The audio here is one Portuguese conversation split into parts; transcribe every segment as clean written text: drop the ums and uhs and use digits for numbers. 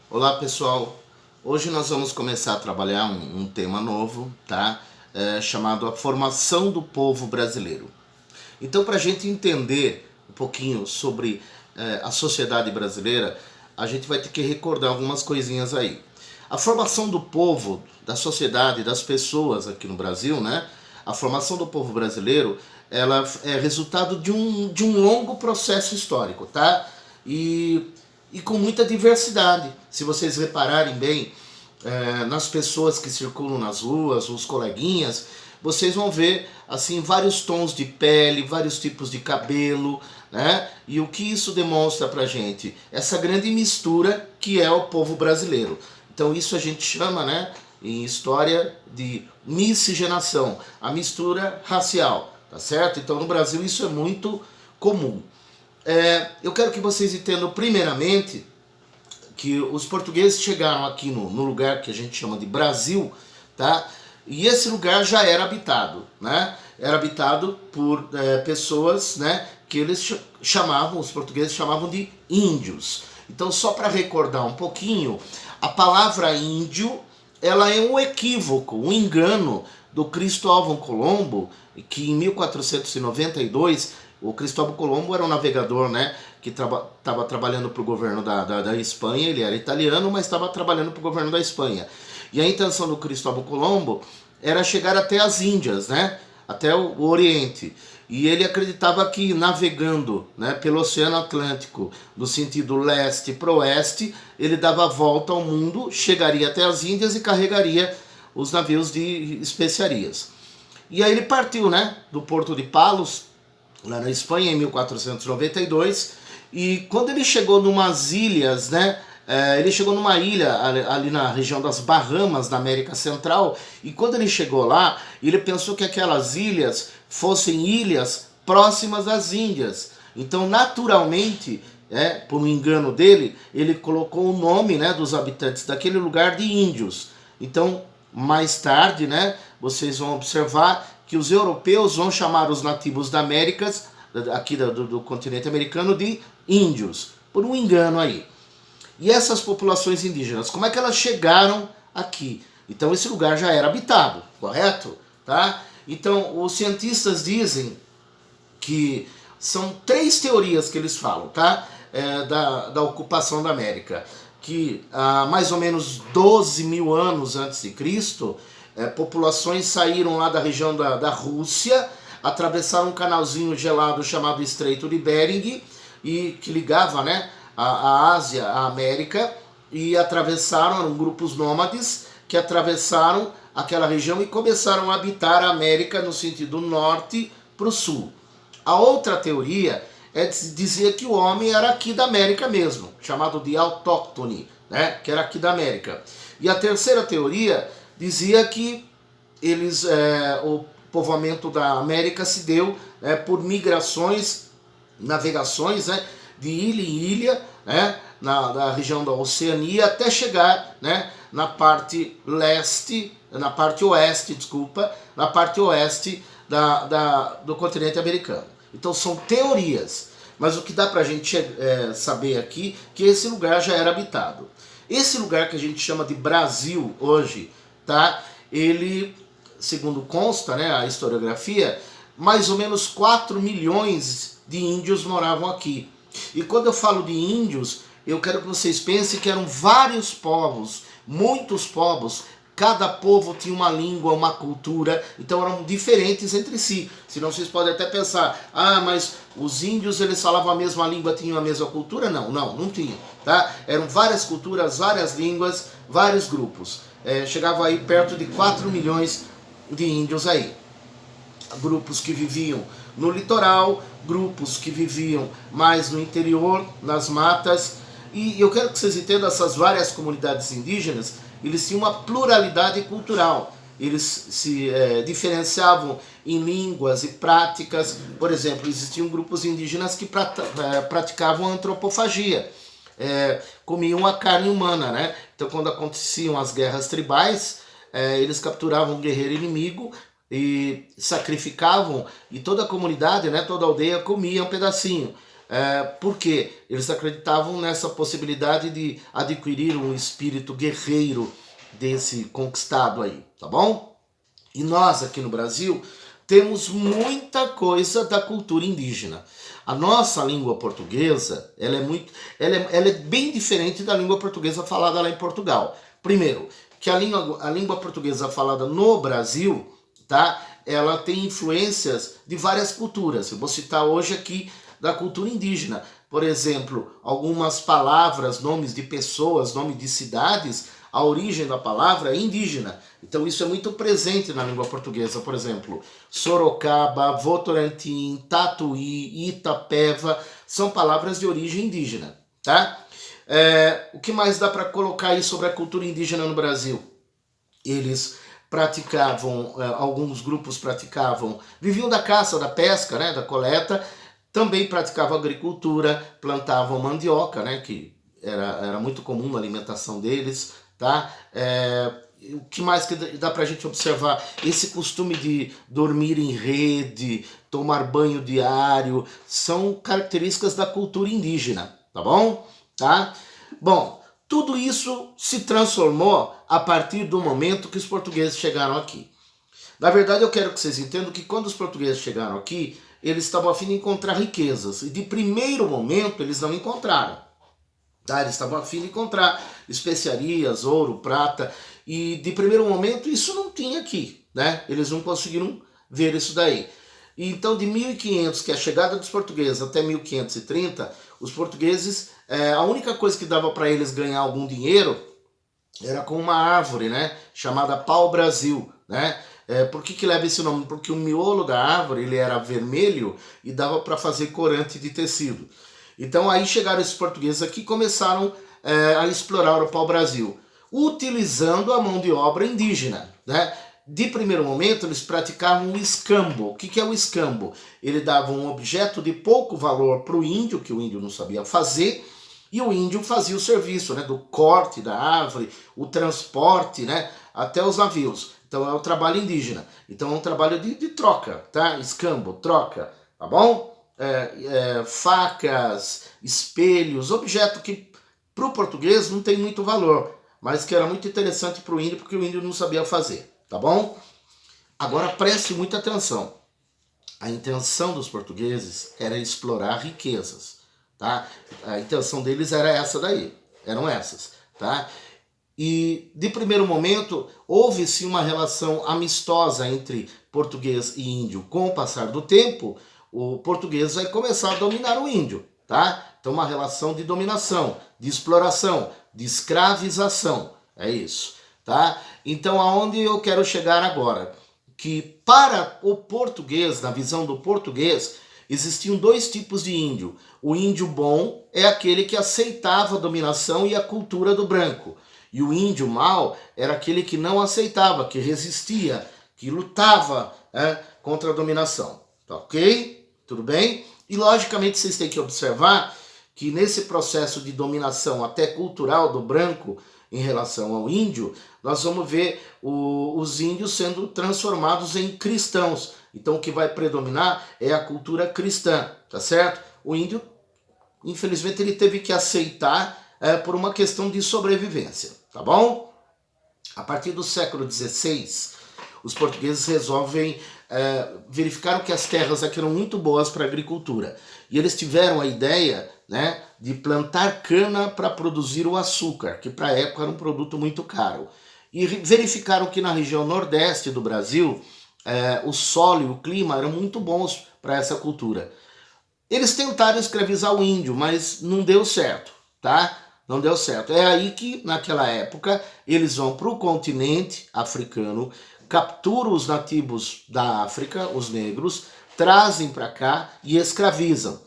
Olá pessoal, hoje nós vamos começar a trabalhar um tema novo, tá? Chamado a formação do povo brasileiro. Então, para a gente entender um pouquinho sobre a sociedade brasileira, a gente vai ter que recordar algumas coisinhas aí. A formação do povo, da sociedade, das pessoas aqui no Brasil, né? A formação do povo brasileiro, ela é resultado de um longo processo histórico, tá? E com muita diversidade. Se vocês repararem bem nas pessoas que circulam nas ruas, os coleguinhas, vocês vão ver assim vários tons de pele, vários tipos de cabelo, né? E o que isso demonstra pra gente? Essa grande mistura que é o povo brasileiro. Então isso a gente chama, né, em história de miscigenação, a mistura racial, tá certo? Então no Brasil isso é muito comum. Eu quero que vocês entendam primeiramente que os portugueses chegaram aqui no lugar que a gente chama de Brasil, tá? E esse lugar já era habitado, né? Era habitado por pessoas, né? Que eles chamavam, os portugueses chamavam de índios. Então, só para recordar um pouquinho, a palavra índio, ela é um equívoco, um engano do Cristóvão Colombo, que em 1492 o Cristóvão Colombo era um navegador, né, que estava trabalhando para o governo da Espanha. Ele era italiano, mas estava trabalhando para o governo da Espanha. E a intenção do Cristóvão Colombo era chegar até as Índias, né, até o Oriente. E ele acreditava que navegando, né, pelo Oceano Atlântico, no sentido leste para oeste, ele dava a volta ao mundo, chegaria até as Índias e carregaria os navios de especiarias. E aí ele partiu, né, do porto de Palos, lá na Espanha, em 1492, e quando ele chegou numas ilhas, né, ele chegou numa ilha ali na região das Bahamas, da América Central, e quando ele chegou lá, ele pensou que aquelas ilhas fossem ilhas próximas das Índias. Então, naturalmente, por um engano dele, ele colocou o nome, né, dos habitantes daquele lugar de índios. Então, mais tarde, né, vocês vão observar que os europeus vão chamar os nativos da América, aqui do continente americano, de índios, por um engano aí. E essas populações indígenas, como é que elas chegaram aqui? Então esse lugar já era habitado, correto? Tá? Então os cientistas dizem que são três teorias que eles falam, tá? Da ocupação da América. Que há mais ou menos 12 mil anos antes de Cristo, populações saíram lá da região da Rússia, atravessaram um canalzinho gelado chamado Estreito de Bering, e que ligava, né, a Ásia à América, e atravessaram, eram grupos nômades que atravessaram aquela região e começaram a habitar a América no sentido norte para o sul. A outra teoria dizia que o homem era aqui da América mesmo, chamado de autóctone, né, que era aqui da América. E a terceira teoria dizia que o povoamento da América se deu por migrações, navegações, né, de ilha em ilha, né, na região da Oceania, até chegar, né, na parte oeste do continente americano. Então são teorias, mas o que dá pra gente saber aqui que esse lugar já era habitado. Esse lugar que a gente chama de Brasil hoje, tá? Ele, segundo consta, né, a historiografia, mais ou menos 4 milhões de índios moravam aqui. E quando eu falo de índios, eu quero que vocês pensem que eram vários povos, muitos povos. Cada povo tinha uma língua, uma cultura, então eram diferentes entre si. Senão vocês podem até pensar, mas os índios eles falavam a mesma língua, tinham a mesma cultura? Não tinham. Tá? Eram várias culturas, várias línguas, vários grupos. Chegava aí perto de 4 milhões de índios aí. Grupos que viviam no litoral, grupos que viviam mais no interior, nas matas. E eu quero que vocês entendam, essas várias comunidades indígenas, eles tinham uma pluralidade cultural. Eles se diferenciavam em línguas e práticas. Por exemplo, existiam grupos indígenas que praticavam antropofagia. Comiam a carne humana, né? Então, quando aconteciam as guerras tribais, eles capturavam um guerreiro inimigo e sacrificavam, e toda a comunidade, né, toda a aldeia comia um pedacinho. Porque eles acreditavam nessa possibilidade de adquirir um espírito guerreiro desse conquistado aí, tá bom? E nós aqui no Brasil temos muita coisa da cultura indígena. A nossa língua portuguesa, ela é bem diferente da língua portuguesa falada lá em Portugal. Primeiro, que a língua portuguesa falada no Brasil, tá? Ela tem influências de várias culturas. Eu vou citar hoje aqui da cultura indígena. Por exemplo, algumas palavras, nomes de pessoas, nomes de cidades, a origem da palavra é indígena. Então isso é muito presente na língua portuguesa. Por exemplo, Sorocaba, Votorantim, Tatuí, Itapeva, são palavras de origem indígena, tá? O que mais dá para colocar aí sobre a cultura indígena no Brasil? Eles praticavam, alguns grupos praticavam, viviam da caça, da pesca, né, da coleta, também praticavam agricultura, plantavam mandioca, né, que era muito comum na alimentação deles, tá? O que mais que dá pra gente observar? Esse costume de dormir em rede, tomar banho diário, são características da cultura indígena, tá bom? Tá? Bom, tudo isso se transformou a partir do momento que os portugueses chegaram aqui. Na verdade, eu quero que vocês entendam que quando os portugueses chegaram aqui, eles estavam a fim de encontrar riquezas. E de primeiro momento, eles não encontraram. Tá? Eles estavam a fim de encontrar especiarias, ouro, prata. E de primeiro momento, isso não tinha aqui. Né? Eles não conseguiram ver isso daí. E então, de 1500, que é a chegada dos portugueses, até 1530, os portugueses, a única coisa que dava para eles ganhar algum dinheiro era com uma árvore, né, chamada pau-brasil, né? Por que leva esse nome? Porque o miolo da árvore ele era vermelho e dava para fazer corante de tecido. Então aí chegaram esses portugueses aqui e começaram a explorar o pau-brasil, utilizando a mão de obra indígena, né? De primeiro momento, eles praticavam o escambo. O que é o escambo? Ele dava um objeto de pouco valor para o índio, que o índio não sabia fazer, e o índio fazia o serviço, né, do corte da árvore, o transporte, né, até os navios. Então é o trabalho indígena. Então é um trabalho de troca, tá? Escambo, troca, tá bom? Facas, espelhos, objeto que para o português não tem muito valor, mas que era muito interessante para o índio, porque o índio não sabia fazer. Tá bom? Agora preste muita atenção. A intenção dos portugueses era explorar riquezas, tá? A intenção deles era essa daí, eram essas, tá? E de primeiro momento houve-se uma relação amistosa entre português e índio. Com o passar do tempo, o português vai começar a dominar o índio, tá? Então uma relação de dominação, de exploração, de escravização, é isso. Tá? Então, aonde eu quero chegar agora? Que para o português, na visão do português, existiam dois tipos de índio. O índio bom é aquele que aceitava a dominação e a cultura do branco. E o índio mau era aquele que não aceitava, que resistia, que lutava contra a dominação. Tá ok? Tudo bem? E logicamente vocês têm que observar que nesse processo de dominação até cultural do branco em relação ao índio, nós vamos ver os índios sendo transformados em cristãos. Então o que vai predominar é a cultura cristã, tá certo? O índio, infelizmente, ele teve que aceitar por uma questão de sobrevivência, tá bom? A partir do século XVI, os portugueses resolvem verificaram que as terras aqui eram muito boas para a agricultura. E eles tiveram a ideia, né, de plantar cana para produzir o açúcar, que para a época era um produto muito caro. E verificaram que na região nordeste do Brasil, o solo e o clima eram muito bons para essa cultura. Eles tentaram escravizar o índio, mas não deu certo, tá? Não deu certo. É aí que, naquela época, eles vão para o continente africano, capturam os nativos da África, os negros, trazem para cá e escravizam.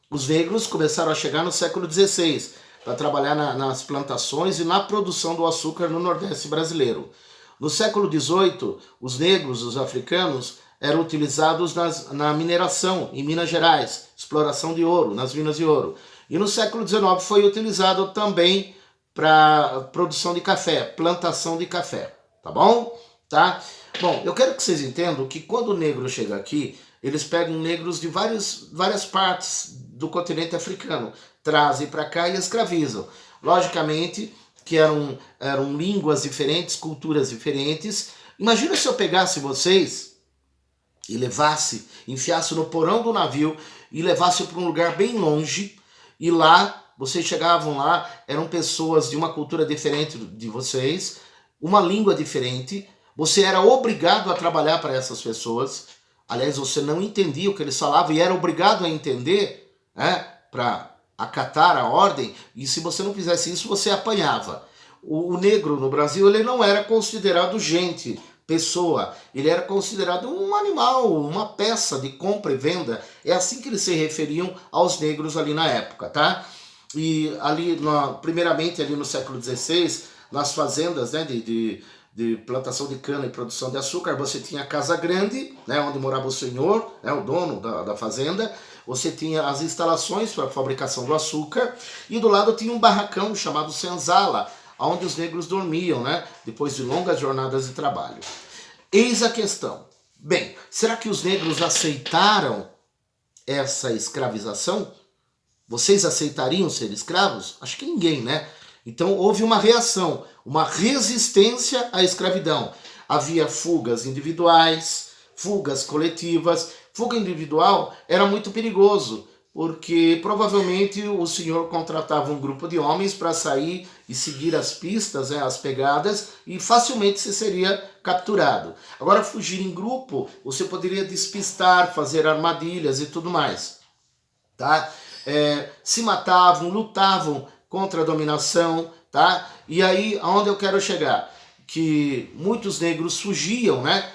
Os negros começaram a chegar no século XVI para trabalhar nas plantações e na produção do açúcar no Nordeste brasileiro. No século XVIII, os negros, os africanos, eram utilizados na mineração em Minas Gerais, exploração de ouro, nas minas de ouro. E no século XIX foi utilizado também para produção de café, plantação de café, tá bom? Tá? Bom, eu quero que vocês entendam que quando o negro chega aqui, eles pegam negros de várias partes do continente africano, trazem para cá e escravizam. Logicamente que eram línguas diferentes, culturas diferentes. Imagina se eu pegasse vocês e levasse, enfiasse no porão do navio e levasse para um lugar bem longe, e lá, vocês chegavam lá, eram pessoas de uma cultura diferente de vocês, uma língua diferente, você era obrigado a trabalhar para essas pessoas, aliás, você não entendia o que eles falavam e era obrigado a entender, né, para acatar a ordem, e se você não fizesse isso, você apanhava. O negro no Brasil, ele não era considerado gente, pessoa, ele era considerado um animal, uma peça de compra e venda. É assim que eles se referiam aos negros ali na época, tá? E ali, primeiramente ali no século XVI, nas fazendas, né, de plantação de cana e produção de açúcar, você tinha a casa grande, né, onde morava o senhor, né, o dono da fazenda, você tinha as instalações para a fabricação do açúcar, e do lado tinha um barracão chamado senzala, onde os negros dormiam, né, depois de longas jornadas de trabalho. Eis a questão. Bem, será que os negros aceitaram essa escravização? Vocês aceitariam ser escravos? Acho que ninguém, né? Então houve uma reação, uma resistência à escravidão. Havia fugas individuais, fugas coletivas. Fuga individual era muito perigoso, porque provavelmente o senhor contratava um grupo de homens para sair e seguir as pistas, né, as pegadas, e facilmente se seria capturado. Agora, fugir em grupo, você poderia despistar, fazer armadilhas e tudo mais. Tá? Se matavam, lutavam contra a dominação, tá? E aí, aonde eu quero chegar? Que muitos negros fugiam, né,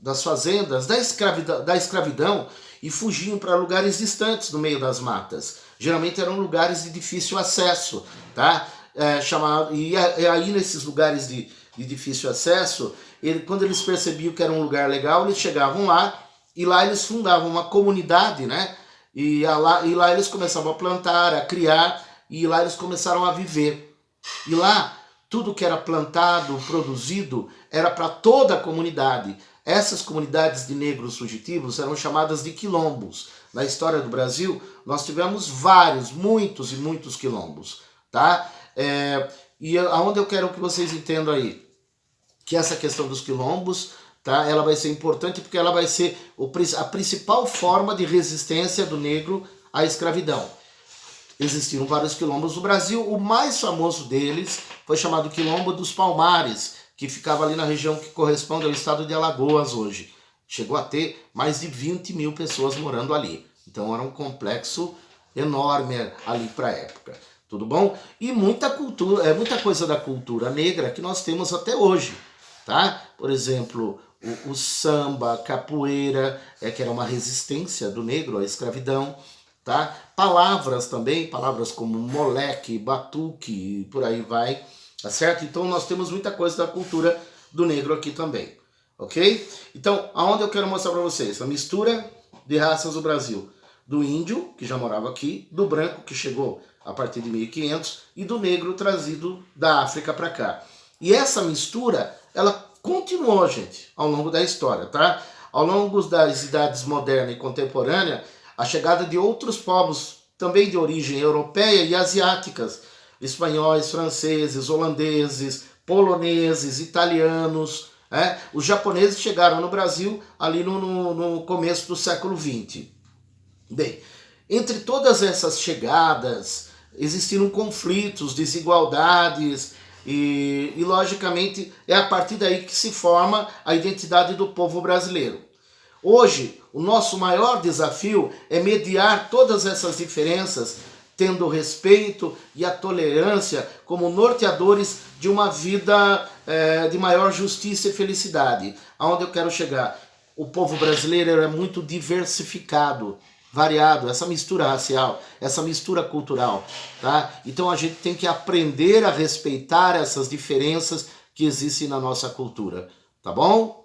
das fazendas, da escravidão, e fugiam para lugares distantes no meio das matas. Geralmente eram lugares de difícil acesso, tá? E aí nesses lugares de difícil acesso, quando eles percebiam que era um lugar legal, eles chegavam lá, e lá eles fundavam uma comunidade, né? E lá eles começavam a plantar, a criar, e lá eles começaram a viver. E lá, tudo que era plantado, produzido, era para toda a comunidade. Essas comunidades de negros fugitivos eram chamadas de quilombos. Na história do Brasil, nós tivemos muitos e muitos quilombos, tá? E aonde eu quero que vocês entendam aí? Que essa questão dos quilombos, tá? Ela vai ser importante porque ela vai ser a principal forma de resistência do negro à escravidão. Existiram vários quilombos no Brasil, o mais famoso deles foi chamado Quilombo dos Palmares, que ficava ali na região que corresponde ao estado de Alagoas hoje. Chegou a ter mais de 20 mil pessoas morando ali. Então era um complexo enorme ali para a época. Tudo bom? E muita cultura, muita coisa da cultura negra que nós temos até hoje, tá? Por exemplo, o samba, a capoeira, que era uma resistência do negro à escravidão, tá? Palavras também, palavras como moleque, batuque, por aí vai. Tá certo? Então nós temos muita coisa da cultura do negro aqui também, ok? Então, aonde eu quero mostrar para vocês? A mistura de raças do Brasil. Do índio, que já morava aqui, do branco, que chegou a partir de 1500, e do negro trazido da África para cá. E essa mistura, ela continuou, gente, ao longo da história, tá? Ao longo das idades moderna e contemporânea, a chegada de outros povos, também de origem europeia e asiáticas, espanhóis, franceses, holandeses, poloneses, italianos. Os japoneses chegaram no Brasil ali no começo do século XX. Bem, entre todas essas chegadas, existiram conflitos, desigualdades, e logicamente é a partir daí que se forma a identidade do povo brasileiro. Hoje, o nosso maior desafio é mediar todas essas diferenças, tendo o respeito e a tolerância como norteadores de uma vida de maior justiça e felicidade. Aonde eu quero chegar? O povo brasileiro é muito diversificado, variado, essa mistura racial, essa mistura cultural, tá? Então a gente tem que aprender a respeitar essas diferenças que existem na nossa cultura, tá bom?